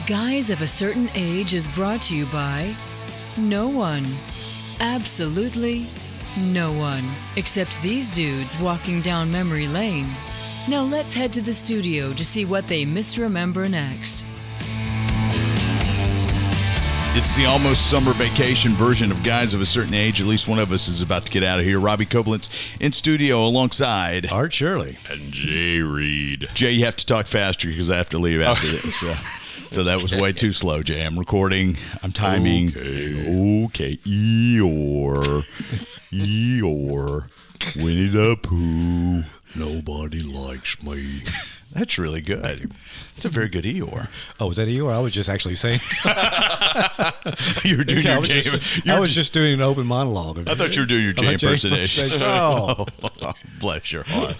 Guys of a Certain Age is brought to you by no one. Absolutely no one. Except these dudes walking down memory lane. Now let's head to the studio to see what they misremember next. It's the almost summer vacation version of Guys of a Certain Age. At least one of us is about to get out of here. Robbie Koblenz in studio alongside Art Shirley and Jay Reed. Jay, you have to talk faster because I have to leave after this. So that was way too slow, Jay. I'm recording. I'm timing. Okay. Eeyore. Winnie the Pooh. Nobody likes me. That's really good. It's a very good Eeyore. Oh, was that Eeyore? I was just actually saying. You were doing your Jay. I was just doing an open monologue. I thought you were doing your Jay impersonation. Oh, bless your heart.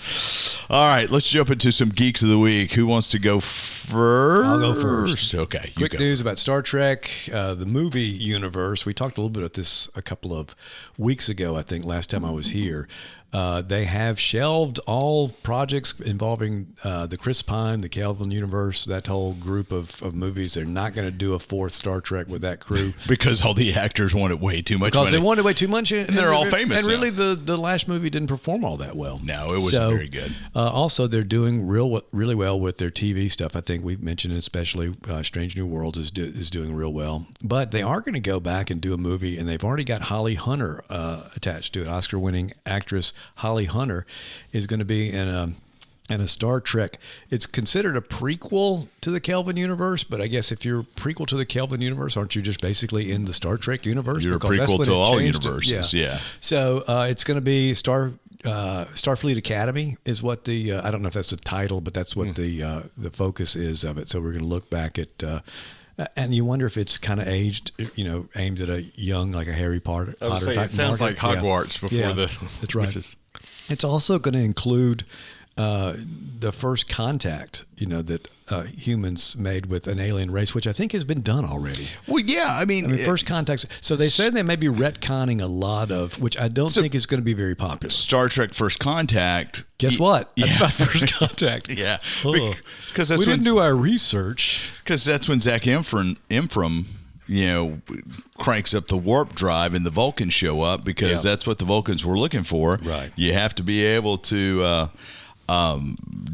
All right, let's jump into some Geeks of the Week. Who wants to go first? I'll go first. Okay. Quick news about Star Trek, the movie universe. We talked a little bit about this a couple of weeks ago, I think, last time I was here. They have shelved all projects involving the Chris Pine, the Kelvin universe, that whole group of movies. They're not going to do a fourth Star Trek with that crew. Because all the actors wanted way too much money. Because they wanted way too much. And they're all famous And now. really, the last movie didn't perform all that well. No, it wasn't very good. Also, they're doing really well with their TV stuff. I think we've mentioned it, especially Strange New Worlds is doing real well. But they are going to go back and do a movie, and they've already got Holly Hunter attached to it. Oscar-winning actress Holly Hunter is going to be in a Star Trek. It's considered a prequel to the Kelvin universe, but I guess if you're a prequel to the Kelvin universe, aren't you just basically in the Star Trek universe? You're because a prequel to all universes, yeah. So it's going to be Starfleet Academy is what the I don't know if that's the title, but that's what the focus is of it. So we're going to look back at. And you wonder if it's kind of aged, aimed at a young, like a Harry Potter type it sounds market. like Hogwarts before the. That's right. It's also going to include the first contact, that humans made with an alien race, which I think has been done already. Well, yeah, I mean first contacts. So they said they may be retconning a lot of, which I don't think is going to be very popular. Star Trek First Contact. Guess what? That's about First Contact. Yeah, because we didn't do our research. Because that's when Zach Efron cranks up the warp drive and the Vulcans show up because that's what the Vulcans were looking for. Right. You have to be able to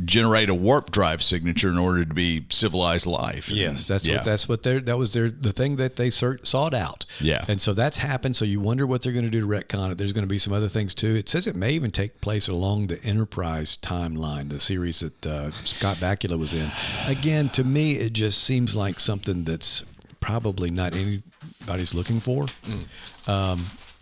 generate a warp drive signature in order to be civilized life. Yes, the thing that they sought out. Yeah. And so that's happened. So you wonder what they're going to do to retcon it. There's going to be some other things too. It says it may even take place along the Enterprise timeline, the series that Scott Bakula was in. Again, to me, it just seems like something that's probably not anybody's looking for.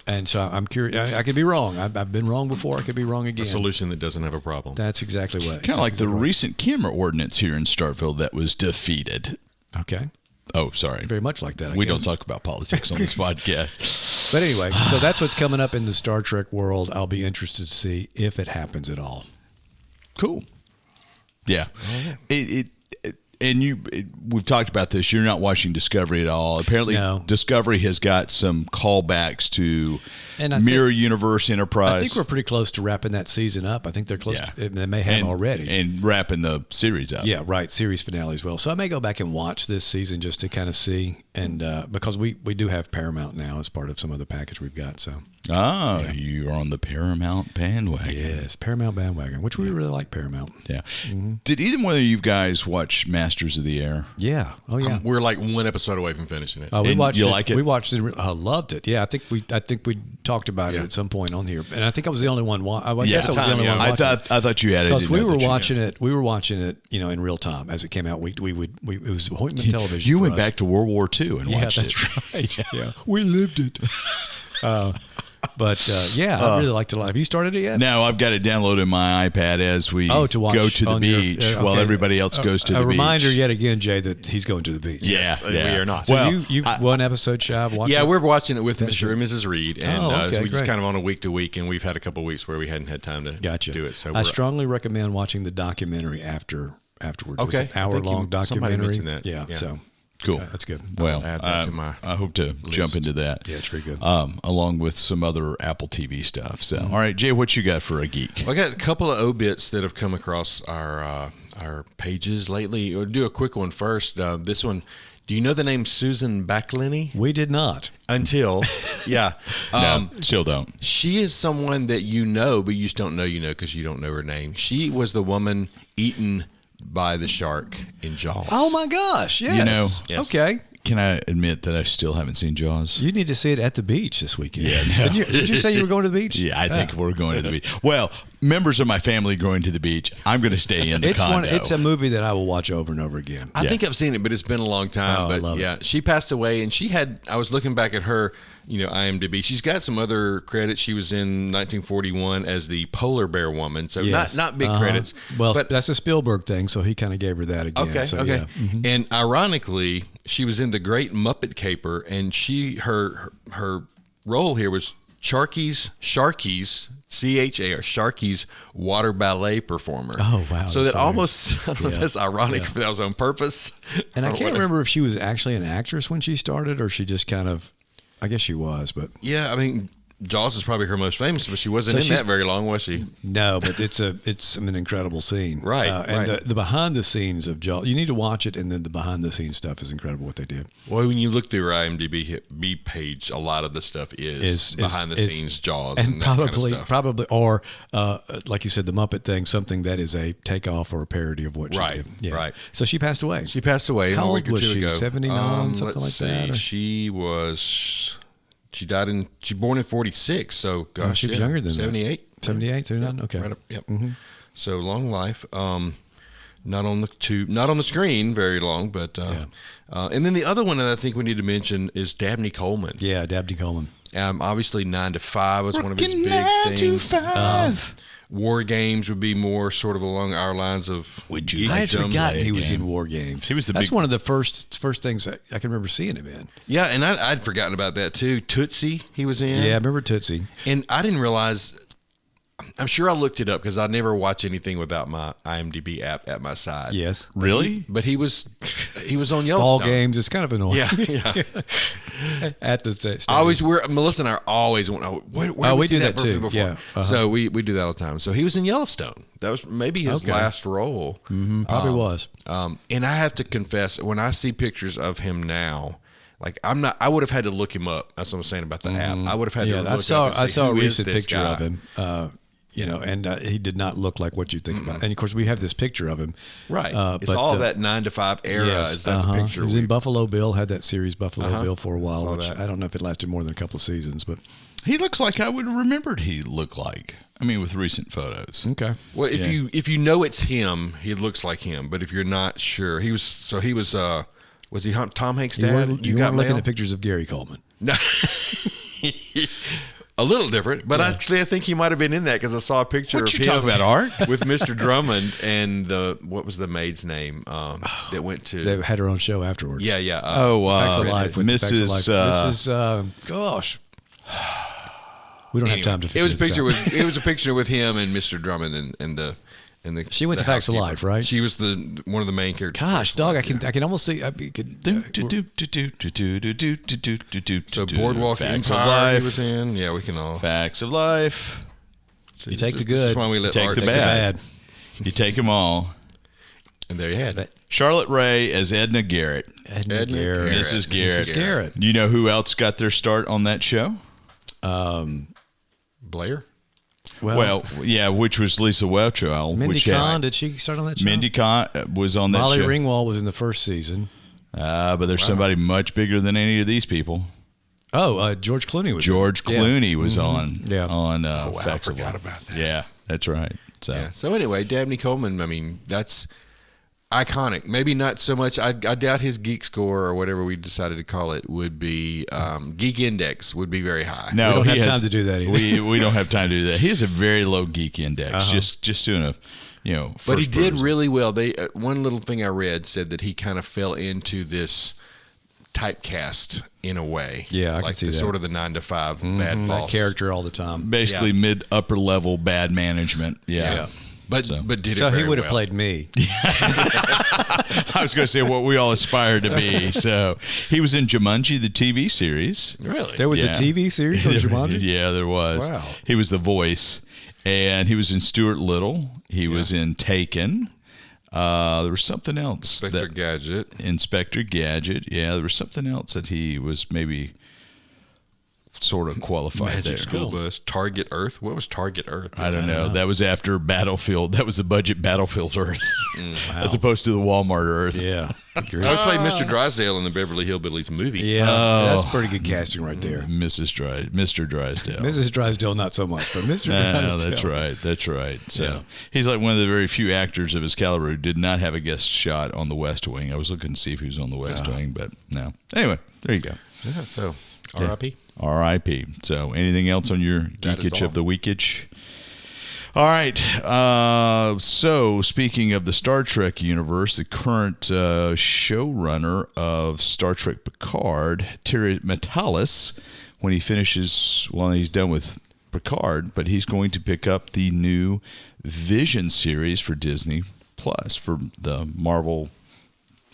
And so I'm curious. I could be wrong. I've been wrong before. I could be wrong again. A solution that doesn't have a problem. That's exactly what. Kind of like the recent camera ordinance here in Starkville that was defeated. Okay. Oh, sorry. Very much like that. We don't talk about politics on this podcast. But anyway, so that's what's coming up in the Star Trek world. I'll be interested to see if it happens at all. Cool. Yeah. We've talked about this. You're not watching Discovery at all. Apparently, No. Discovery has got some callbacks to Mirror Universe Enterprise. I think we're pretty close to wrapping that season up. I think they're close. They may have already. And wrapping the series up. Yeah, right. Series finale as well. So I may go back and watch this season just to kind of see. And because we do have Paramount now as part of some of the package we've got. So. You're on the Paramount bandwagon. Yes, Paramount bandwagon, which we really like Paramount. Yeah. Mm-hmm. Did either one of you guys watch Masters of the Air? Yeah. Oh, yeah. We're like one episode away from finishing it. We watched it. Like it? We watched it. I loved it. Yeah, I think we talked about it at some point on here, and I think I was the only one. I guess I was the only one. I thought you had it because we were watching it. We were watching it, in real time as it came out. It was appointment television. You went back to World War II and watched it. That's right. Yeah, we lived it. But I really liked it a lot. Have you started it yet? No, I've got it downloaded on my iPad as we go to the beach while everybody else goes to the beach. A reminder yet again, Jay, that he's going to the beach. Yes, we are not. So you've one episode shy of watching it? Yeah, we're watching it with Mr. and Mrs. Reed, and so we just kind of on a week to week, and we've had a couple of weeks where we hadn't had time to do it. So I strongly recommend watching the documentary afterwards. Okay, it's an hour-long documentary. Somebody mentioned that. Yeah. So. Cool. That's good. Well, I'll add that to my I hope to jump into that. Yeah, it's very good. Along with some other Apple TV stuff. So, all right, Jay, what you got for a geek? Well, I got a couple of obits that have come across our pages lately. We'll do a quick one first. This one, Do you know the name Susan Backlinie? We did not. Until, yeah. No, still don't. She is someone that you know, but you just don't know because you don't know her name. She was the woman eaten by the shark in Jaws. Oh my gosh! Yes. You know, Yes. Okay. Can I admit that I still haven't seen Jaws? You need to see it at the beach this weekend. Yeah, no. Did you say you were going to the beach? Yeah, I think we're going to the beach. Well, members of my family going to the beach. I'm going to stay in the condo. It's a movie that I will watch over and over again. I think I've seen it, but it's been a long time. Oh, I but love yeah, it. she passed away, and I was looking back at her, IMDb. She's got some other credits. She was in 1941 as the polar bear woman, so Yes. not big credits. Well, but that's a Spielberg thing, so he kind of gave her that again. okay, so, okay. Yeah. And ironically, she was in the Great Muppet Caper, and her role here was Sharky's CHAR Sharky's water ballet performer. Oh, wow, So that's that almost I don't know if that's ironic if that was on purpose. And I or can't what. remember if she was actually an actress when she started, or she just kind of. I guess she was, but Yeah, I mean, Jaws is probably her most famous, but she wasn't So in she's- that very long, was she? no. But it's an incredible scene, Right, And right. the behind the scenes of Jaws, you need to watch it, and then the behind the scenes stuff is incredible what they did. Well, when you look through her IMDb page, a lot of the stuff is behind the scenes Jaws and that kind of probably stuff. or like you said, the Muppet thing, something that is a takeoff or a parody of what she Right, did. Yeah. right. So she passed away. She passed away How a old week or was two she? ago. 79, something let's like that, see. or- She died she born in 46, so gosh, she was younger than that. 78. 78, 79. Okay. Right up, yep. So long life. Not on the screen very long, but and then the other one that I think we need to mention is Dabney Coleman. Yeah, Dabney Coleman. Obviously 9 to 5 was one of his Working big 9 to things. 5. War Games would be more sort of along our lines of. Would you I had like to forgotten play a he was game? in War Games. He was the That's big- one of the first things I can remember seeing him in. Yeah, and I'd forgotten about that too. Tootsie, he was in. Yeah, I remember Tootsie. And I didn't realize. I'm sure I looked it up because I never watch anything without my IMDb app at my side. Yes. Really? But he was on Yellowstone. Ball games. It's kind of annoying. Yeah, yeah. At the stadium. I always Melissa and I always want to know where Oh, we we see do that person too. before. Yeah. Uh-huh. So we do that all the time. So he was in Yellowstone. That was maybe his Okay. last role. Probably was. And I have to confess, when I see pictures of him now, like I would have had to look him up. That's what I'm saying about the app. I would have had to Yeah, look I saw up and see a who is recent this picture guy. of him. And he did not look like what you think about. And of course, we have this picture of him. Right. It's but, all that 9 to 5 era. Yes, Is that the picture? He was in Buffalo Bill. Had that series Buffalo Bill for a while, Saw which that. I don't know if it lasted more than a couple of seasons, but He looks like I would have remembered he looked like. I mean, with recent photos. okay. Well, if you know it's him, he looks like him. But if you're not sure, he was he Tom Hanks' You dad? weren't, got looking mail? at pictures of Gary Coleman. No. A little different, but actually I think he might have been in that because I saw a picture What of you him talking about, Art? with Mr. Drummond and what was the maid's name that went to They had her own show afterwards. yeah Facts of Life with Facts of Mrs. Life. Mrs. Gosh, we don't have time to. it was a figure picture this out. it was a picture with him and Mr. Drummond and the She went the to Facts of housekeeper. Life, right? She was one of the main characters. Gosh, dog, I can almost see. So Boardwalk Facts of Empire he Life. was in. Yeah, we can all. Facts of Life. You take the This is good, why we let take Art the take bad. You take them all. And there you had it. Charlotte Ray as Edna Garrett. Edna Edna Garrett. Garrett. Mrs. Garrett. Mrs. Garrett. Do you know who else got their start on that show? Blair. Well, yeah, which was Lisa Whelchel. Mindy which had- Kahn, did she start on that show? Mindy Kahn was on that Molly show. Ringwald was in the first season. But there's somebody much bigger than any of these people. Oh, George Clooney was. George in it. Yeah. Clooney was on. Yeah. On wow, I Facts of forgot Life. about that. Yeah, that's right. So Yeah. So anyway, Dabney Coleman. I mean, that's iconic. Maybe not so much. I doubt his geek score or whatever we decided to call it would be Geek Index would be very high. no, We don't he have has- time to do that either. We don't have time to do that. He has a very low geek index. Just doing a, But he first did person. really well. They one little thing I read said that he kind of fell into this typecast in a way. Yeah, I can like see the that. sort of the 9 to 5 bad That boss character all the time. basically Yeah. mid upper level bad management. Yeah. Yeah. But did So it he very would have well. played me. I was going to say what we all aspire to be. So he was in Jumanji, the TV series. Really? There was Yeah. a TV series on Jumanji? Yeah, there was. Wow. He was the voice, and he was in Stuart Little. He was in Taken. There was something else. Inspector Gadget. Inspector Gadget. Yeah, there was something else that he was maybe sort of qualified Magic there. School Bus. Target Earth. What was Target Earth? I don't know. That was after Battlefield. That was the budget Battlefield Earth, as opposed to the Walmart Earth. Yeah. I was playing Mr. Drysdale in the Beverly Hillbillies movie. Yeah, that's pretty good casting right there. Mr. Drysdale. Mrs. Drysdale, not so much, but Mr. Drysdale. That's right. That's right. So Yeah. he's like one of the very few actors of his caliber who did not have a guest shot on The West Wing. I was looking to see if he was on The West Wing, but no. Anyway, there you go. Yeah, so R.I.P. R.I.P. So anything else on your That is geekage all. of the weekage? All right. So speaking of the Star Trek universe, the current showrunner of Star Trek Picard, Terry Matalas, when he finishes, well, he's done with Picard, but he's going to pick up the new Vision series for Disney Plus for the Marvel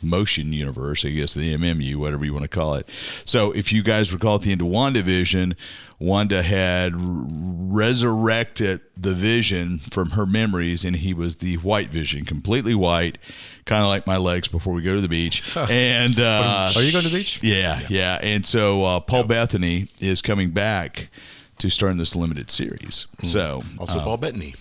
motion universe, I guess, the MMU, whatever you want to call it. So if you guys recall at the end of WandaVision, Wanda had resurrected the Vision from her memories, and he was the white Vision, completely white, kind of like my legs before we go to the beach. And Are you going to the beach? Yeah. And so Paul Bettany is coming back to star in this limited series. So Also Paul Bettany.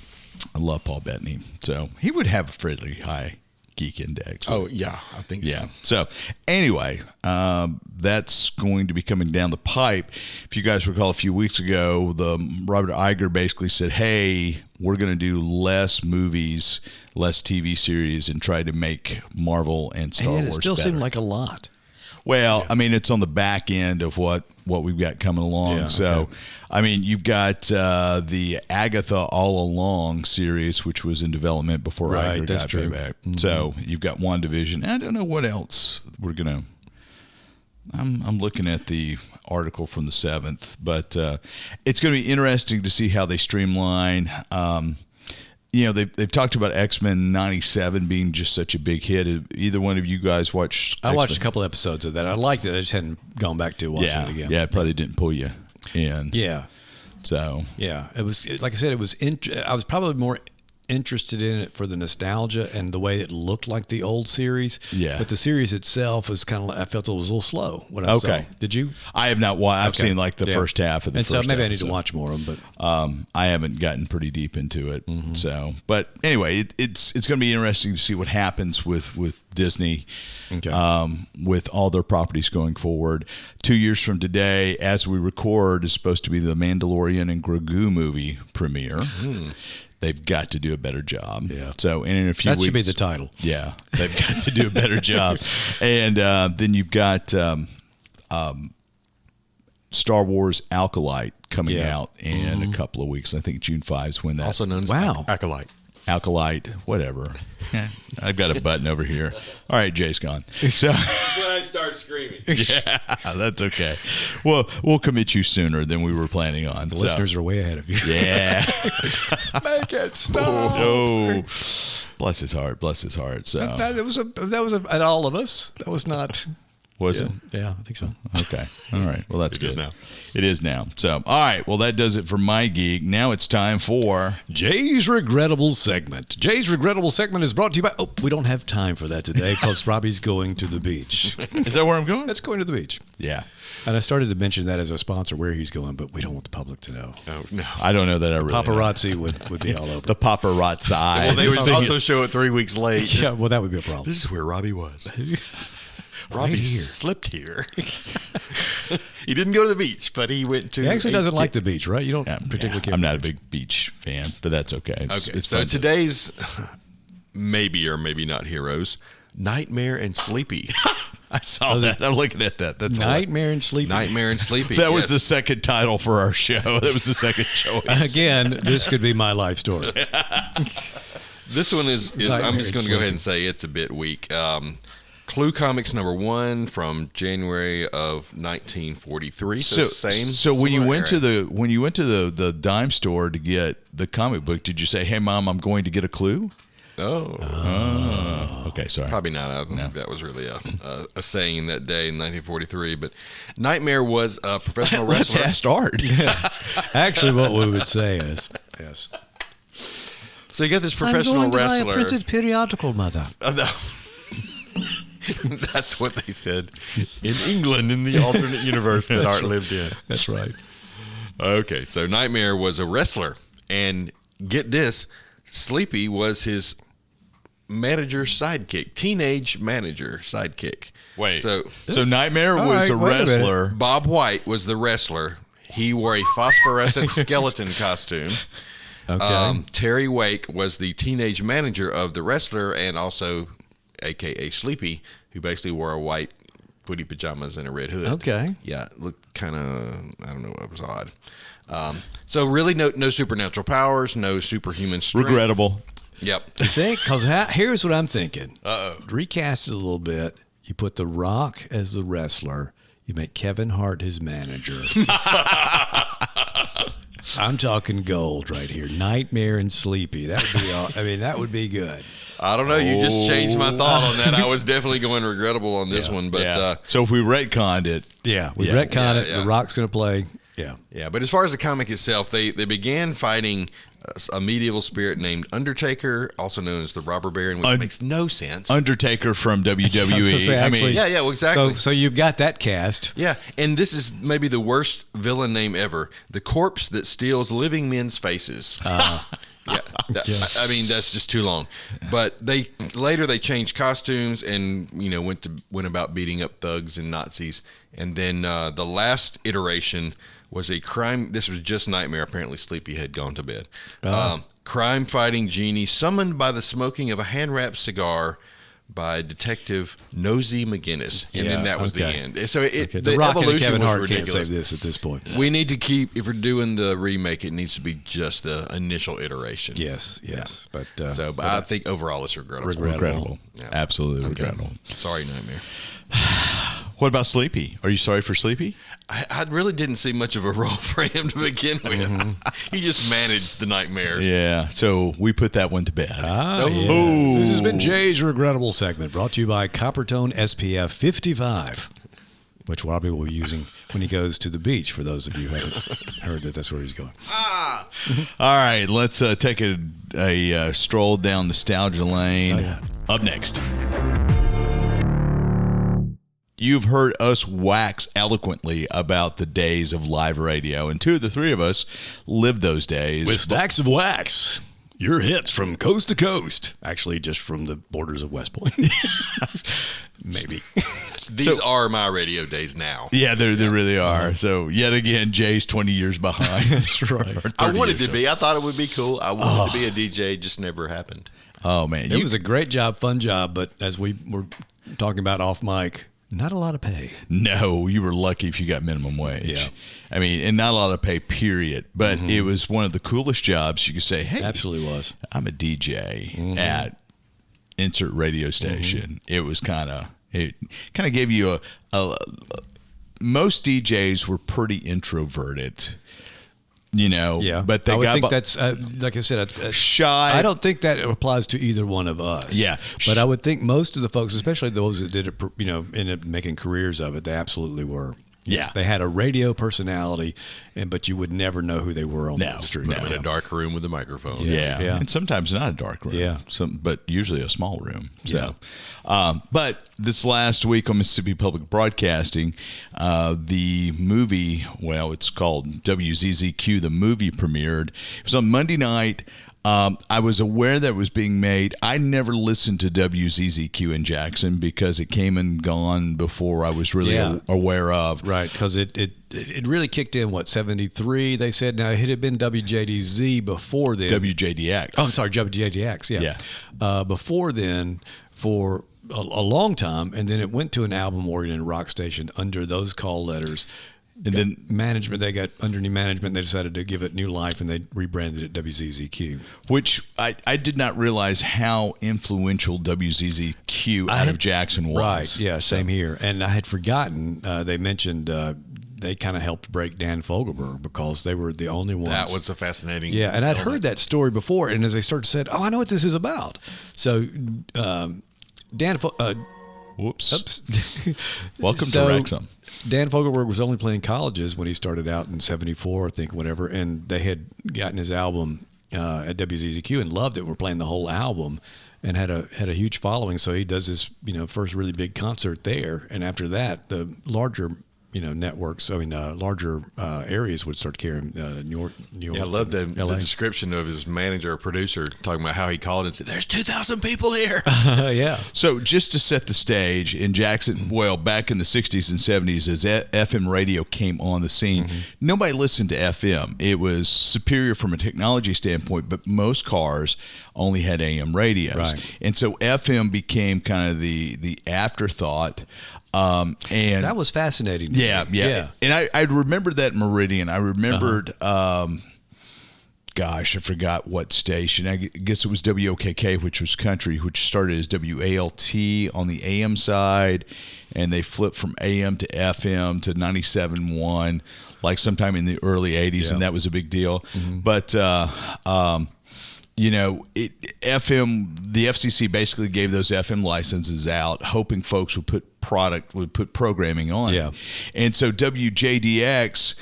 I love Paul Bettany. So he would have a fairly high geek index. Oh, yeah, I think Yeah. so. So anyway, that's going to be coming down the pipe. If you guys recall a few weeks ago, the Robert Iger basically said, hey, we're going to do less movies, less TV series, and try to make Marvel and Star And Wars it still better. seemed like a lot. Well, I mean, it's on the back end of what we've got coming along. Yeah, So, okay. I mean, you've got the Agatha All Along series, which was in development before Right, Iger that's got true. back. So you've got WandaVision. I don't know what else we're gonna. I'm looking at the article from the 7th, but it's going to be interesting to see how they streamline. You know, they've talked about X-Men 97 being just such a big hit. Either one of you guys watched? I watched a X-Men? couple episodes of that. I liked it. I just hadn't gone back to watch it again. Yeah, it probably didn't pull you in. Yeah. So Yeah. It was, like I said, it was. I was probably more interested in it for the nostalgia and the way it looked like the old series. Yeah. But the series itself was kind of like, I felt it was a little slow when I saw Okay. it. Did you? I have not watched. I've Okay. seen like the Yeah. first half of the and first so maybe I need episode. to watch more of them, but I haven't gotten pretty deep into it. Mm-hmm. So, but anyway, it's going to be interesting to see what happens with Disney, Okay. with all their properties going forward. 2 years from today, as we record, is supposed to be the Mandalorian and Grogu movie premiere. They've got to do a better job. Yeah. So, and in a few that weeks, should be the title. yeah, they've got to do a better job. And then you've got Star Wars Alkalite coming Yeah. out in a couple of weeks. I think June 5 is when that. Also known as Wow. Acolyte. Alkalite, whatever. I've got a button over here. All right, Jay's gone. So When I start screaming. yeah, that's okay. Well, we'll commit you sooner than we were planning on. The listeners are way ahead of you. Yeah. Make it stop. Oh, bless his heart. Bless his heart. So That was at all of us. That was not. was it? Yeah, I think so. Okay. All right. Well, that's It good. is now. It is now. So, all right. Well, that does it for my geek. Now it's time for. Jay's Regrettable Segment. Jay's Regrettable Segment is brought to you by. Oh, we don't have time for that today because Robbie's going to the beach. Is that where I'm going? That's going to the beach. Yeah. And I started to mention that as a sponsor where he's going, but we don't want the public to know. Oh, no. I don't know that I really know. Paparazzi would be all over. The paparazzi. Well, they would also show it 3 weeks late. Yeah, well, that would be a problem. This is where Robbie was. Right Robbie here. slipped here. He didn't go to the beach, but he went to. He actually doesn't like the beach, right? You don't particularly care. I'm for not a the beach. big beach fan, but that's okay. It's, Okay, it's so fun to- today's maybe or maybe not heroes, Nightmare and Sleepy. I saw that. I'm looking at that. That's Nightmare and Sleepy. Nightmare and Sleepy. That was yes. the second title for our show. That was the second choice. Again, this could be my life story. This one is Nightmare I'm just and going to go ahead Sleepy. and say it's a bit weak. Clue Comics #1 from January of 1943. So, same. So when you similar went era. to the dime store to get the comic book, did you say, "Hey, Mom, I'm going to get a clue"? Oh. Okay, sorry. Probably not. I don't think that was really a saying that day in 1943. But Nightmare was a professional Let's wrestler. ask Art. Actually, what we would say is, yes. So you got this professional I'm going wrestler. to buy a printed periodical, mother. That's what they said in England in the alternate universe that Art lived in. That's right. Okay, so Nightmare was a wrestler, and get this, Sleepy was his manager sidekick, teenage manager sidekick. Wait. So Nightmare was a wrestler. Bob White was the wrestler. He wore a phosphorescent skeleton costume. Okay. Terry Wake was the teenage manager of the wrestler, and also a.k.a. Sleepy, who basically wore a white footy pajamas and a red hood. Okay. Yeah, it looked kind of, I don't know, it was odd. So really no supernatural powers, no superhuman strength. Regrettable. Yep. You think? Because here's what I'm thinking. Uh-oh. Recast it a little bit. You put The Rock as the wrestler. You make Kevin Hart his manager. I'm talking gold right here. Nightmare and Sleepy. That would be all, I mean, that would be good. I don't know. You just changed my thought on that. I was definitely going regrettable on this one. But so if we retconned it. Yeah, we retcon it. Yeah. The Rock's going to play. Yeah. Yeah, but as far as the comic itself, they began fighting a medieval spirit named Undertaker, also known as the Robber Baron, which makes no sense. Undertaker from WWE. I mean, yeah, well, exactly. So you've got that cast. Yeah, and this is maybe the worst villain name ever: the corpse that steals living men's faces. Yeah, I mean that's just too long. But they changed costumes and went about beating up thugs and Nazis. And then the last iteration was a crime. This was just Nightmare. Apparently, Sleepy had gone to bed. Crime-fighting genie summoned by the smoking of a hand-wrapped cigar by Detective Nosy McGinnis, and then that was the end. So The Rock and Kevin Hart can't ridiculous. save this at this point. We need to keep, if we're doing the remake, it needs to be just the initial iteration. Yes. But I think overall it's regrettable. Regrettable. Yeah. Absolutely regrettable. Sorry, Nightmare. What about Sleepy? Are you sorry for Sleepy? I really didn't see much of a role for him to begin with. He just managed the nightmares. Yeah. So we put that one to bed. Yes. This has been Jay's Regrettable segment, brought to you by Coppertone SPF 55, which Robbie will be using when he goes to the beach, for those of you who haven't heard that that's where he's going. All right. Let's take a stroll down nostalgia lane. Oh, yeah. Up next. You've heard us wax eloquently about the days of live radio, and two of the three of us lived those days. With stacks of wax, your hits from coast to coast. Actually, just from the borders of West Point. Maybe. These are my radio days now. Yeah, they really are. So, yet again, Jay's 20 years behind. That's right. I wanted to be. I thought it would be cool. I wanted to be a DJ. It just never happened. Oh, man. It was a great job, fun job, but as we were talking about off mic, not a lot of pay. No, you were lucky if you got minimum wage. Yeah. I mean, and not a lot of pay, period. But it was one of the coolest jobs. You could say, hey, Absolutely was. I'm a DJ at insert radio station. It was it kind of gave you a most DJs were pretty introverted. Yeah, but they I would got think that's like I said, shy. I don't think that applies to either one of us. Yeah, but I would think most of the folks, especially those that did it, ended up making careers of it, they absolutely were. Yeah, they had a radio personality, but you would never know who they were on the street. In a dark room with a microphone. Yeah. And sometimes not a dark room. Yeah, but usually a small room. So, but this last week on Mississippi Public Broadcasting, the movie, it's called WZZQ The Movie, premiered. It was on Monday night. I was aware that it was being made. I never listened to WZZQ in Jackson because it came and gone before I was really aware of. Right, because it really kicked in, 73, they said. Now, it had been WJDZ before then. WJDX. Oh, I'm sorry, WJDX, yeah. Before then, for a long time, and then it went to an album-oriented rock station under those call letters. And then management, they got underneath management, they decided to give it new life, and they rebranded it WZZQ. Which I did not realize how influential WZZQ out of Jackson was. Right, yeah, same here. And I had forgotten, they mentioned they kind of helped break Dan Fogelberg because they were the only ones. That was a fascinating. Yeah, and I'd heard that story before, and as they started said, I know what this is about. So Dan Whoops. Welcome to Wrexham. Dan Fogelberg was only playing colleges when he started out in 74, I think, whatever, and they had gotten his album at WZZQ and loved it. We're playing the whole album. And had a huge following, so he does this first really big concert there, and after that, the larger networks, larger areas would start carrying New York. Yeah, I love the description of his manager or producer talking about how he called and said, "There's 2,000 people here." Yeah. So just to set the stage, in Jackson, back in the 60s and 70s, as FM radio came on the scene, nobody listened to FM. It was superior from a technology standpoint, but most cars only had AM radios. Right. And so FM became kind of the afterthought. And that was fascinating to me. And I remembered that Meridian. I remembered, I forgot what station. I guess it was WOKK, which was country, which started as WALT on the AM side, and they flipped from AM to FM to 97.1, like sometime in the early 80s, and that was a big deal. But FM, the FCC basically gave those FM licenses out, hoping folks would put programming on. Yeah. And so WJDX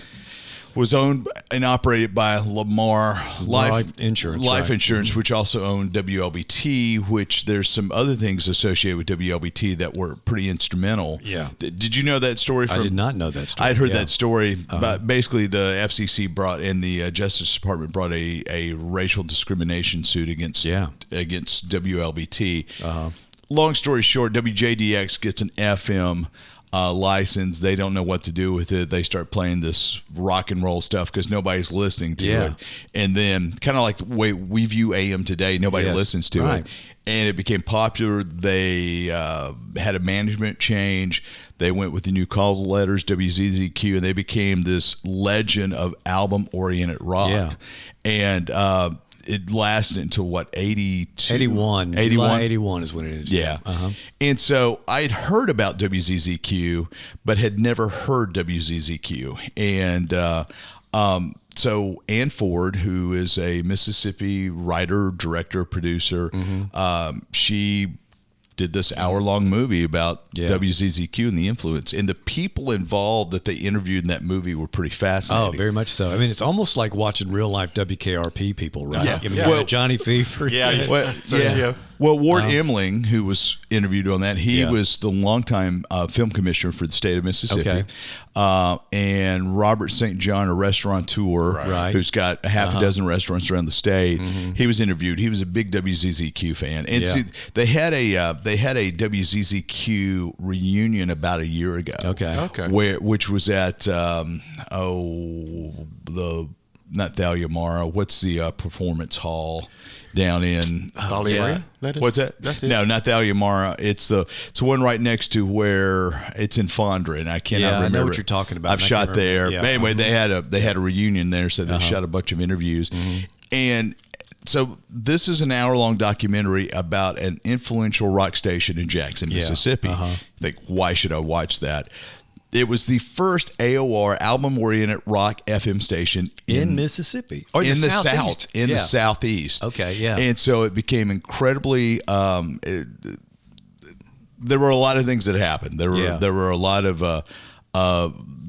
was owned and operated by Lamar Life Insurance, which also owned WLBT, which there's some other things associated with WLBT that were pretty instrumental. Yeah. Did you know that story? I did not know that story. I'd heard that story, but basically the FCC brought in the Justice Department brought a racial discrimination suit against WLBT. Long story short, WJDX gets an FM license. They don't know what to do with it. They start playing this rock and roll stuff because nobody's listening to it. And then, kind of like the way we view AM today, nobody listens to it. And it became popular. They had a management change. They went with the new call letters, WZZQ, and they became this legend of album-oriented rock. Yeah. And it lasted until 82? 81. 81? July 81 is when it is. Yeah. And so I had heard about WZZQ, but had never heard WZZQ. And so Ann Ford, who is a Mississippi writer, director, producer, she did this hour-long movie about WZZQ and the influence. And the people involved that they interviewed in that movie were pretty fascinating. Oh, very much so. I mean, it's almost like watching real-life WKRP people, right? Yeah. I mean, Johnny Fever. Well, Ward Emling, who was interviewed on that, he was the longtime film commissioner for the state of Mississippi. And Robert St. John, a restaurateur who's got a half a dozen restaurants around the state, he was interviewed. He was a big WZZQ fan. And see, they had a WZZQ reunion about a year ago. Which was at not Thalia Mara. What's the performance hall down in Thalia? What's that? That's it. No, not Thalia Mara. It's the one right next to where it's in Fondren. I cannot remember. I know what you're talking about. I've shot there. Yeah. Anyway, they had a reunion there, so they shot a bunch of interviews. And so this is an hour-long documentary about an influential rock station in Jackson, Mississippi. You think, why should I watch that? It was the first AOR, album-oriented rock FM station in Mississippi, or in the South, the Southeast. And so it became incredibly. There were a lot of things that happened. There were a lot of.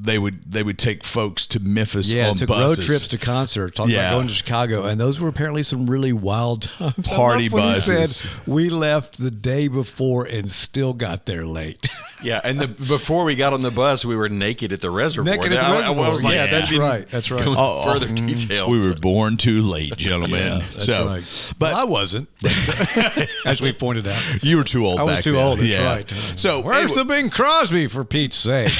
They would take folks to Memphis on took buses. road trips to concerts. Talking about going to Chicago, and those were apparently some really wild times. Party buses. He said we left the day before and still got there late. And before we got on the bus, we were naked at the reservoir. I was like, that's right. That's right. Further details. We were born too late, gentlemen. That's right. But I wasn't, as we pointed out. You were too old. I was back too then. old. That's right. So where's the Bing Crosby, for Pete's sake?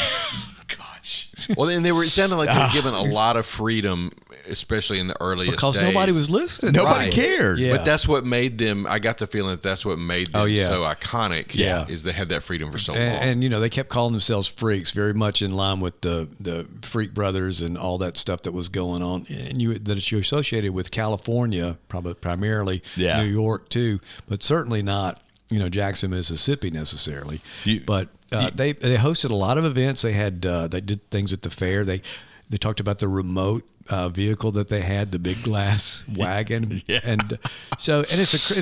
Well, then it sounded like they were given a lot of freedom, especially in the earliest because days. nobody was listening. Nobody cared. But that's what made them. I got the feeling that's what made them so iconic. Is they had that freedom for so long. And they kept calling themselves freaks, very much in line with the Freak Brothers and all that stuff that was going on, and that you associated with California, probably primarily New York too, but certainly not Jackson, Mississippi necessarily. But they hosted a lot of events. They had they did things at the fair. They talked about the remote vehicle that they had, the big glass wagon, and it's an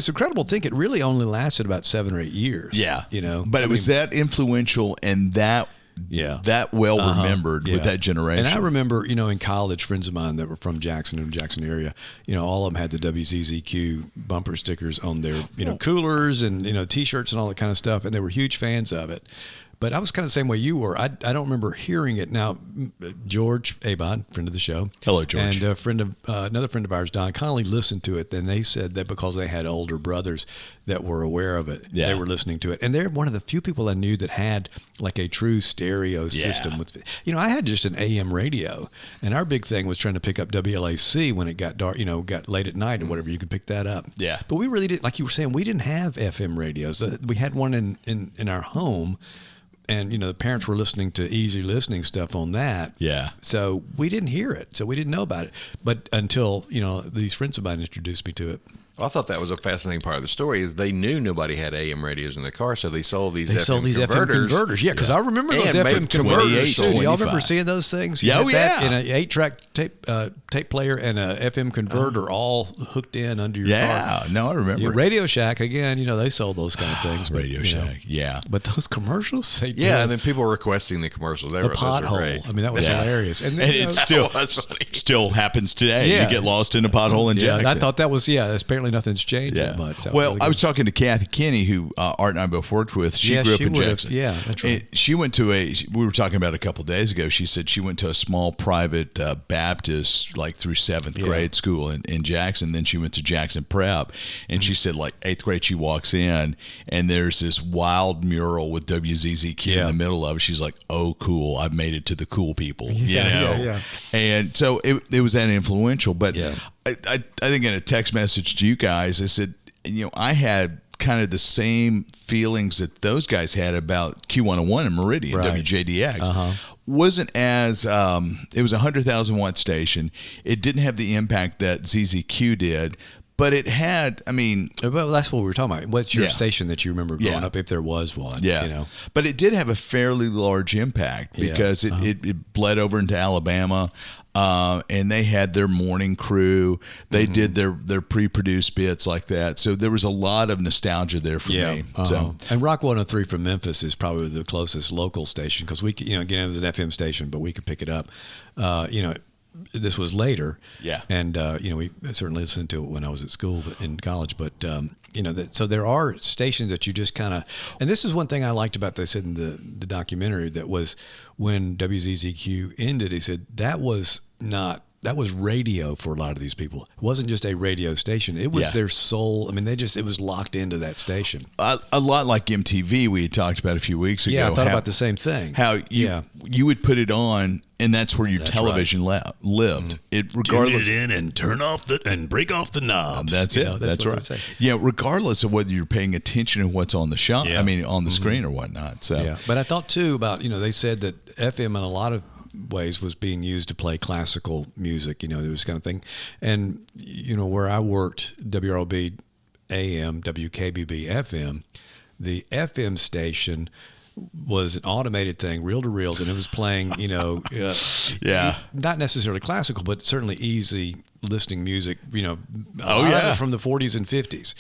incredible thing. It really only lasted about 7 or 8 years. But it was that influential, and that that well remembered with that generation. And I remember, in college, friends of mine that were from Jackson and Jackson area, all of them had the WZZQ bumper stickers on their, coolers and, T-shirts and all that kind of stuff. And they were huge fans of it. But I was kind of the same way you were. I don't remember hearing it. Now, George Abod, friend of the show. Hello, George. And another friend of ours, Don Connolly, listened to it. Then they said that because they had older brothers that were aware of it, they were listening to it. And they're one of the few people I knew that had like a true stereo system. With, I had just an AM radio. And our big thing was trying to pick up WLAC when it got dark, got late at night or whatever. You could pick that up. Yeah. But we really didn't, like you were saying, we didn't have FM radios. We had one in our home. And, the parents were listening to easy listening stuff on that. Yeah. So we didn't hear it. So we didn't know about it. But until, these friends of mine introduced me to it. Well, I thought that was a fascinating part of the story is they knew nobody had AM radios in their car, so they sold these FM converters. Yeah, because I remember those FM converters too. Do y'all remember seeing those things? Yeah, that in an 8-track tape player and a FM converter all hooked in under your car. Yeah, no, I remember. Yeah, Radio Shack, again, they sold those kind of things. Radio Shack, yeah. But those commercials, they did. Yeah, and then people were requesting the commercials. The pothole. I mean, that was hilarious. And it still happens today. Yeah. You get lost in a pothole in Jackson. I thought that was, apparently nothing's changed that much. That well, really I was talking to Kathy Kinney, who Art and I both worked with. She grew up in Jackson. Yeah, that's right. And she went to we were talking about it a couple of days ago. She said she went to a small private Baptist, like through 7th grade school in Jackson. Then she went to Jackson Prep. And she said, like, 8th grade, she walks in, and there's this wild mural with WZZQ in the middle of it. She's like, oh, cool. I've made it to the cool people, Yeah. And so it was that influential. But I think in a text message to you guys, I said, I had kind of the same feelings that those guys had about Q101 and Meridian, WJDX. Wasn't as, it was a 100,000 watt station. It didn't have the impact that ZZQ did. But it had, well, that's what we were talking about. What's your station that you remember growing up, if there was one? Yeah. But it did have a fairly large impact because it bled over into Alabama, and they had their morning crew. They did their pre-produced bits like that. So there was a lot of nostalgia there for me. So. And Rock 103 from Memphis is probably the closest local station because we, again, it was an FM station, but we could pick it up. This was later, and we certainly listened to it when I was at school, but in college. But so there are stations that you just kind of, and this is one thing I liked about they said in the documentary that was when WZZQ ended. He said that was radio for a lot of these people. It wasn't just a radio station. It was their soul. It was locked into that station. A lot like MTV we had talked about a few weeks ago. Yeah, I thought about the same thing. How you would put it on, and that's where your television lived. It regardless, tune it in and turn off and break off the knobs. That's it. That's right. Yeah, regardless of whether you're paying attention to what's on the shot, on the screen or whatnot. So but I thought too about they said that FM in a lot of ways was being used to play classical music, this kind of thing. And, where I worked, WROB AM, WKBB FM, the FM station was an automated thing, reel to reels, and it was playing, not necessarily classical, but certainly easy listening music, from the 40s and 50s.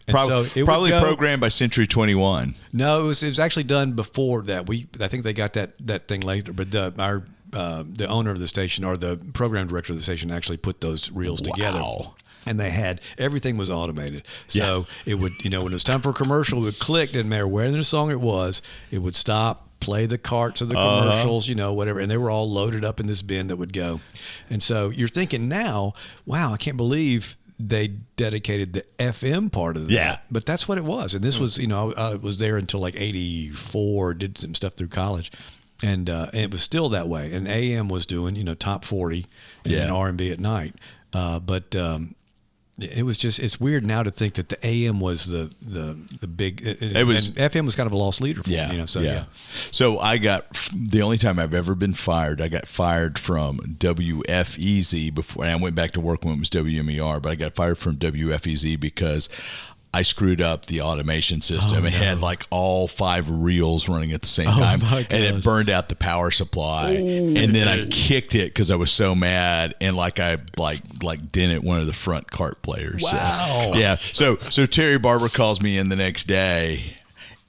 And probably programmed by Century 21. No, it was actually done before that. I think they got that thing later, but the owner of the station or the program director of the station actually put those reels together. And everything was automated. So it would, when it was time for a commercial, it would click, didn't matter where in the song it was, it would stop, play the carts of the commercials, whatever. And they were all loaded up in this bin that would go. And so you're thinking now, wow, I can't believe they dedicated the FM part of that. Yeah. But that's what it was. And this was, I was there until like 84, did some stuff through college. And it was still that way. And AM was doing, top 40 and R&B at night. But it was just, it's weird now to think that the AM was the big, and FM was kind of a lost leader for me, So I got, the only time I've ever been fired, I got fired from WFEZ before, and I went back to work when it was WMER, but I got fired from WFEZ because I screwed up the automation system. It had like all 5 reels running at the same time, and it burned out the power supply. And then I kicked it because I was so mad, and I dented one of the front cart players. Wow. So Terry Barber calls me in the next day.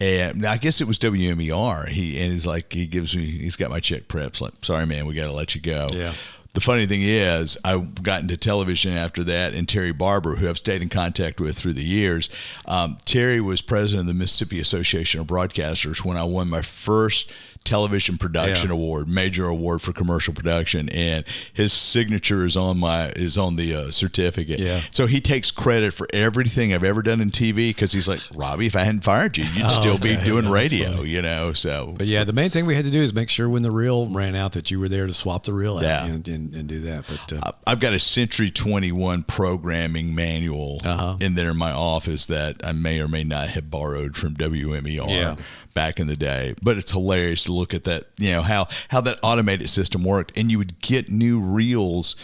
And I guess it was WMER. He's got my check prepped. Like, sorry, man, we got to let you go. Yeah. The funny thing is, I got into television after that, and Terry Barber, who I've stayed in contact with through the years, Terry was president of the Mississippi Association of Broadcasters when I won my first television production award, major award for commercial production, and his signature is on the certificate. Yeah. So he takes credit for everything I've ever done in TV because he's like, Robbie, if I hadn't fired you, you'd still be doing radio, you know. So, but yeah, the main thing we had to do is make sure when the reel ran out that you were there to swap the reel out and do that. But I've got a Century 21 programming manual in there in my office that I may or may not have borrowed from WMER back in the day. But it's hilarious to look at that, you know, how that automated system worked. And you would get new reels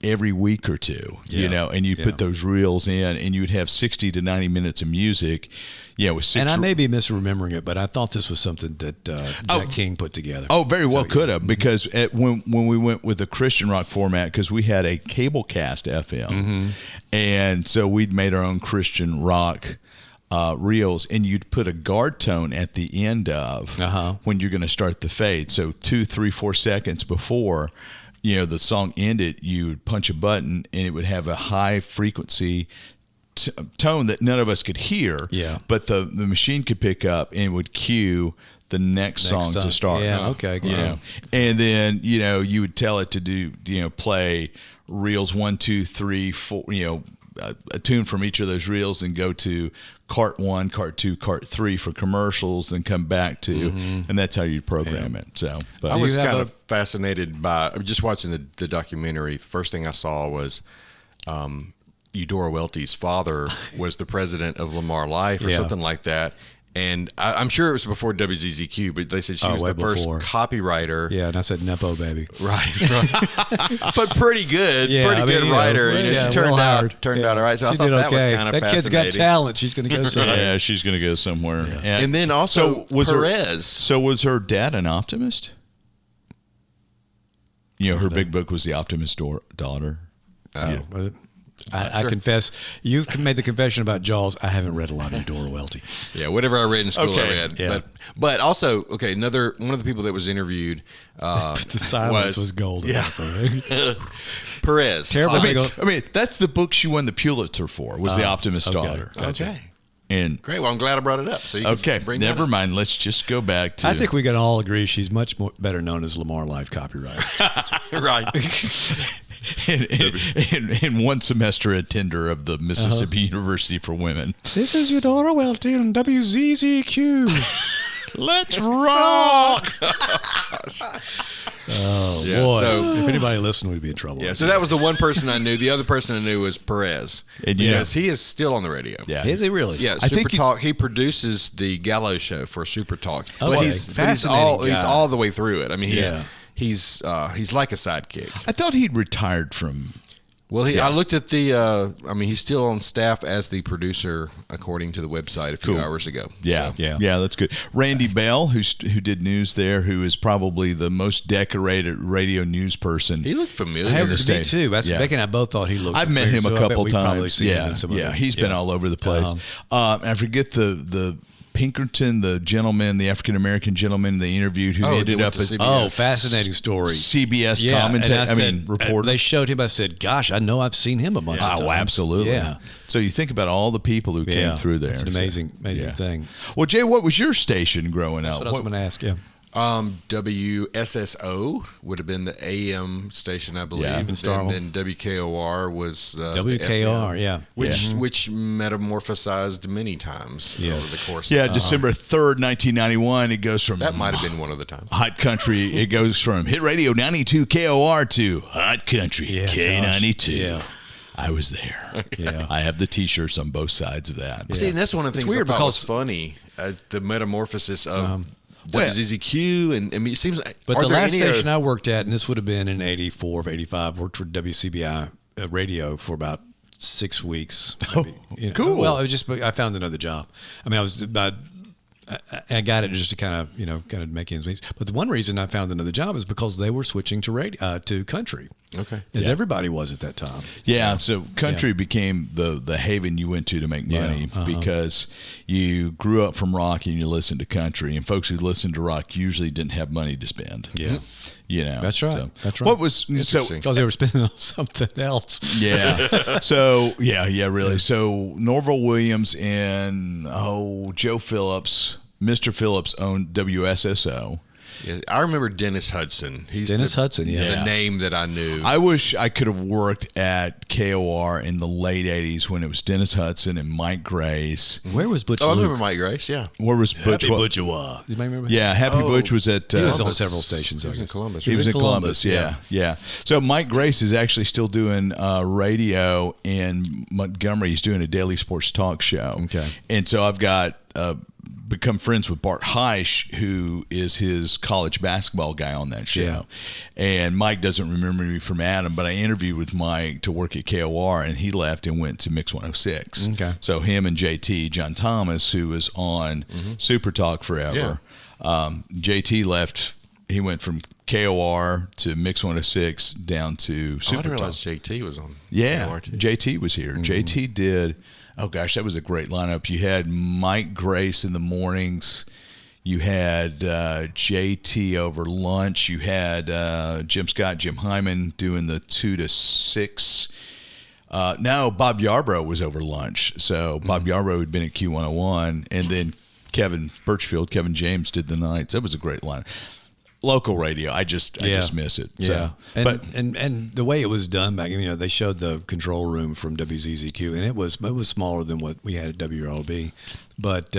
every week or two, you know, and you'd put those reels in and you would have 60 to 90 minutes of music. Yeah, with six. And I may be misremembering it, but I thought this was something that Jack King put together. Oh, very well could have, because when we went with the Christian rock format, because we had a cable cast FM, and so we'd made our own Christian rock reels, and you'd put a guard tone at the end of when you're going to start the fade. So 2, 3, 4 seconds before, you know, the song ended, you would punch a button, and it would have a high frequency tone that none of us could hear, but the machine could pick up and would cue the next song to start. Yeah, okay, you know, and then, you know, you would tell it to do, you know, play reels 1, 2, 3, 4, you know, a tune from each of those reels, and go to cart 1, cart 2, cart 3 for commercials, and come back to, and that's how you program it. So, but I was kind of fascinated by just watching the documentary. The first thing I saw was Eudora Welty's father was the president of Lamar Life or something like that. And I'm sure it was before WZZQ, but they said she was the first copywriter. Yeah, and I said Nepo baby. Right. But pretty good, good writer. You know, she turned out all right. So I thought that was kind of fascinating. That kid's got talent. She's going to go somewhere. Yeah, she's going to go somewhere. Yeah. And then also Perez. So was her dad an optimist? You know, her big book was The Optimist Daughter. I confess, you've made the confession about Jaws. I haven't read a lot of Eudora Welty. Yeah, whatever I read in school, I read. Yeah. But also, another one of the people that was interviewed. The silence was golden. Yeah. Perez. I mean, that's the book she won the Pulitzer for. Was The Optimist Daughter. Okay. And great. Well, I'm glad I brought it up. So you can bring never mind. Let's just go back to. I think we can all agree she's much better known as Lamar Life copywriter. Right. In one semester attender of the Mississippi University for Women. This is Eudora Welty on WZZQ. Let's rock! Oh, boy. So, if anybody listened, we'd be in trouble. Yeah, so that was the one person I knew. The other person I knew was Perez. Because he is still on the radio. Yeah. Is he really? Yeah, Super Talk. He produces the Gallo show for Super Talk. Oh, but he's all the way through it. I mean, he's like a sidekick. I thought he'd retired from. Well, I looked at the. He's still on staff as the producer, according to the website a few hours ago. Yeah, that's good. Randy Bell, who did news there, who is probably the most decorated radio news person. He looked familiar. Me too. Becky and I both thought he looked. I've met him a couple times. He's been all over the place. I forget the Pinkerton, the African American gentleman they interviewed, who ended up as fascinating story. CBS commentator. Reporter. They showed him. I said, "Gosh, I know I've seen him a bunch of times." Oh, absolutely. Yeah. So you think about all the people who came through there. It's an amazing thing. Well, Jay, what was your station growing up? That's what I was going to ask. Yeah. WSSO would have been the AM station, I believe. Yeah, and then WKOR was WKOR, which metamorphosized many times over the course. Yeah, December 3rd, 1991. It goes from that might have been one of the times. Hot Country. It goes from Hit Radio 92 KOR to Hot Country K92. Yeah. I was there. Yeah, I have the T-shirts on both sides of that. See, and that's one of the things I thought was funny. The metamorphosis of WZZQ, and I mean, it seems like. But the last station I worked at, and this would have been in 84 or 85, worked for WCBI radio for about 6 weeks. Cool. Well, I found another job. I mean, I got it just to kind of make ends meet. But the one reason I found another job is because they were switching to country. Okay. As everybody was at that time. Yeah, so country became the haven you went to make money because you grew up from rock and you listened to country, and folks who listened to rock usually didn't have money to spend. Yeah. You know, That's right. So, That's right. What was so? Because they were spending on something else. Yeah. So really. So Norval Williams and Joe Phillips, Mr. Phillips owned WSSO. Yeah, I remember Dennis Hudson. He's Dennis Hudson, the name that I knew. I wish I could have worked at KOR in the late 80s when it was Dennis Hudson and Mike Grace. Where was Butch I Luke? remember Mike Grace, yeah. Where was Butch? Happy Butcher. You may remember? Yeah, Happy Butch was at He was on Columbus. several stations. He was in Columbus. He was in Columbus, Columbus, yeah. So Mike Grace is actually still doing radio in Montgomery. He's doing a daily sports talk show. Okay. And so I've got become friends with Bart Heisch, who is his college basketball guy on that show. Yeah. And Mike doesn't remember me from Adam, but I interviewed with Mike to work at KOR, and he left and went to Mix 106. Okay. So him and JT, John Thomas, who was on Super Talk forever, JT left. He went from KOR to Mix 106 down to Super I didn't Talk. realize JT was on. Yeah, KOR too. JT was here. JT did. Oh gosh, that was a great lineup. You had Mike Grace in the mornings. You had JT over lunch. You had Jim Scott, Jim Hyman doing the 2 to 6. No, Bob Yarbrough was over lunch. So Bob Yarbrough had been at Q101, and then Kevin Birchfield, Kevin James did the nights. That was a great lineup. Local radio, I just miss it. Yeah, So, and the way it was done back, they showed the control room from WZZQ, and it was smaller than what we had at WROB, but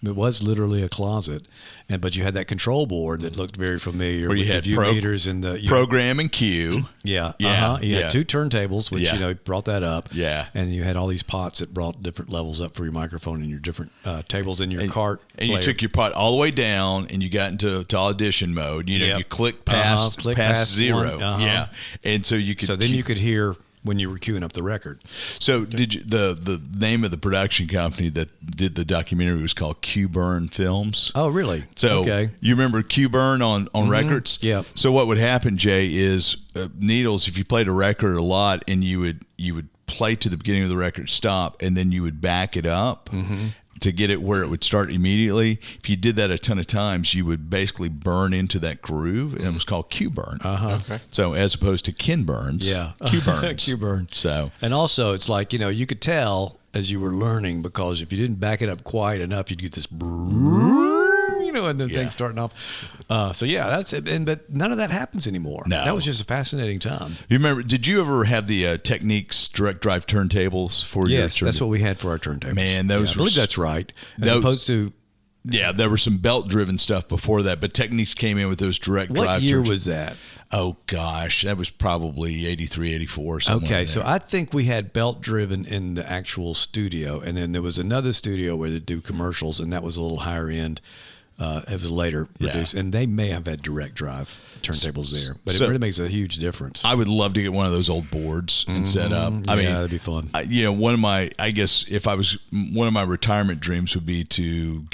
it was literally a closet, but you had that control board that looked very familiar. Where you with had the view meters and the program and cue. Yeah, Yeah, You yeah. had 2 turntables, which brought that up. Yeah. and you had all these pots that brought different levels up for your microphone and your different tables in your cart. And you player. took your pot all the way down, and you got into audition mode. Yep. You click past past 0. one, Yeah, and so you could. So then you could hear when you were queuing up the record. So did you, the name of the production company that did the documentary was called Q-Burn Films. Oh, really? So okay. you remember Q-Burn on records? Yeah. So what would happen, Jay, is Needles, if you played a record a lot and you would play to the beginning of the record, stop, and then you would back it up to get it where it would start immediately. If you did that a ton of times, you would basically burn into that groove, and it was called Q-Burn. Okay. So as opposed to Ken Burns, Q-Burns. Q-Burn. So And also, it's like, you could tell as you were learning, because if you didn't back it up quiet enough, you'd get this, and then things starting off. So yeah, that's it. But none of that happens anymore. No. That was just a fascinating time. you remember? Did you ever have the Techniques direct drive turntables for your? Yes, that's what we had for our turntables. Man, those I were believe that's right. As those- opposed to, Yeah, there were some belt-driven stuff before that, but Techniques came in with those direct what drive. year turns- was that? Oh gosh, that was probably 83, 84. Somewhere Okay, in so there. I think we had belt driven in the actual studio, and then there was another studio where they do commercials, and that was a little higher end. It was later produced, and they may have had direct drive turntables there, but So- it really makes a huge difference. I would love to get one of those old boards and set up. I Yeah, mean, that'd be fun. One of my, I guess, if I was one of my retirement dreams would be to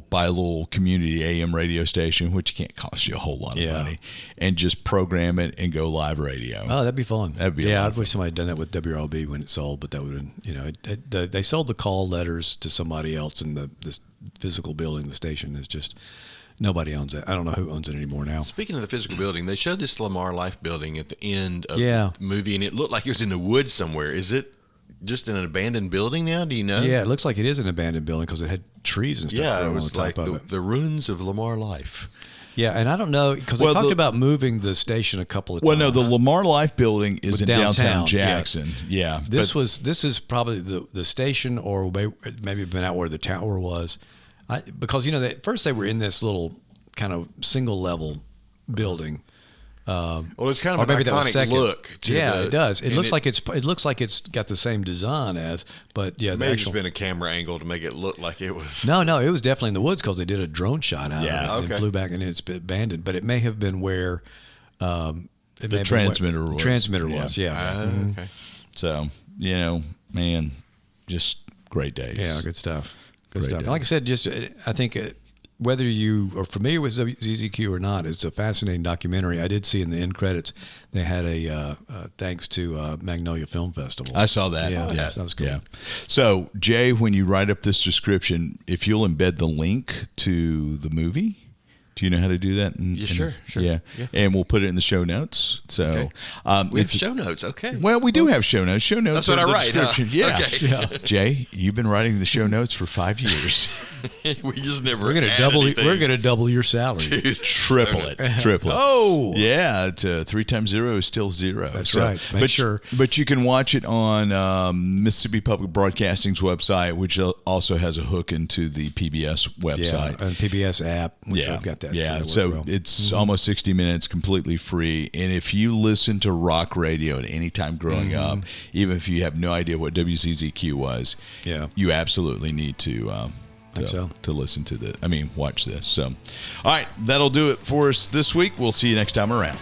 buy a little community AM radio station, which can't cost you a whole lot of money, and just program it and go live radio. Oh, that'd be fun. That'd be a lot I of wish somebody had done that with WROB when it sold, but that would have been, they sold the call letters to somebody else, and the physical building, the station is just, nobody owns it. I don't know who owns it anymore now. Speaking of the physical building, they showed this Lamar Life building at the end of Yeah. the movie, and it looked like it was in the woods somewhere. Is it just an abandoned building now? Do you know? Yeah, it looks like it is an abandoned building because it had trees and stuff Yeah, it growing was on top like of it. the ruins of Lamar Life. Yeah, and I don't know, because Well, they talked the- about moving the station a couple of Well, times. no, the Lamar Life building is With in downtown downtown, Jackson. Yeah, This is probably the station, or maybe been out where the tower was, because at first they were in this little kind of single level building. Well, it's kind Or of an maybe that was iconic second. look. To Yeah, it does. It and looks like it's got the same design as, but yeah, the maybe actual. it's been a camera angle to make it look like it was. No, it was definitely in the woods because they did a drone shot out Yeah, of it and okay. flew back, and it's been abandoned. But it may have been where the transmitter was. Transmitter Yeah. was, yeah. Okay. So man, just great days. Yeah, good stuff. Good Great stuff. day. Like I said, just I think whether you are familiar with WZZQ or not, it's a fascinating documentary. I did see in the end credits they had a thanks to Magnolia Film Festival. I saw that. Yeah, that was cool. Yeah. So, Jay, when you write up this description, if you'll embed the link to the movie, do you know how to do that? Sure. Yeah. And we'll put it in the show notes. So okay. We have show notes. Okay. Well, we do have show notes. Show notes. That's what I write. Huh? Yeah. Okay. Yeah. Jay, you've been writing the show notes for 5 years. We just never. We're gonna double your salary. Triple it. Oh. Yeah. 3 times 0 is still 0. That's right. Make sure. But you can watch it on Mississippi Public Broadcasting's website, which also has a hook into the PBS website. Yeah, and PBS app. Which I've got that. Yeah, so it's almost 60 minutes, completely free. And if you listen to rock radio at any time growing up, even if you have no idea what WZZQ was, you absolutely need to listen to watch this. So, all right, that'll do it for us this week. We'll see you next time around.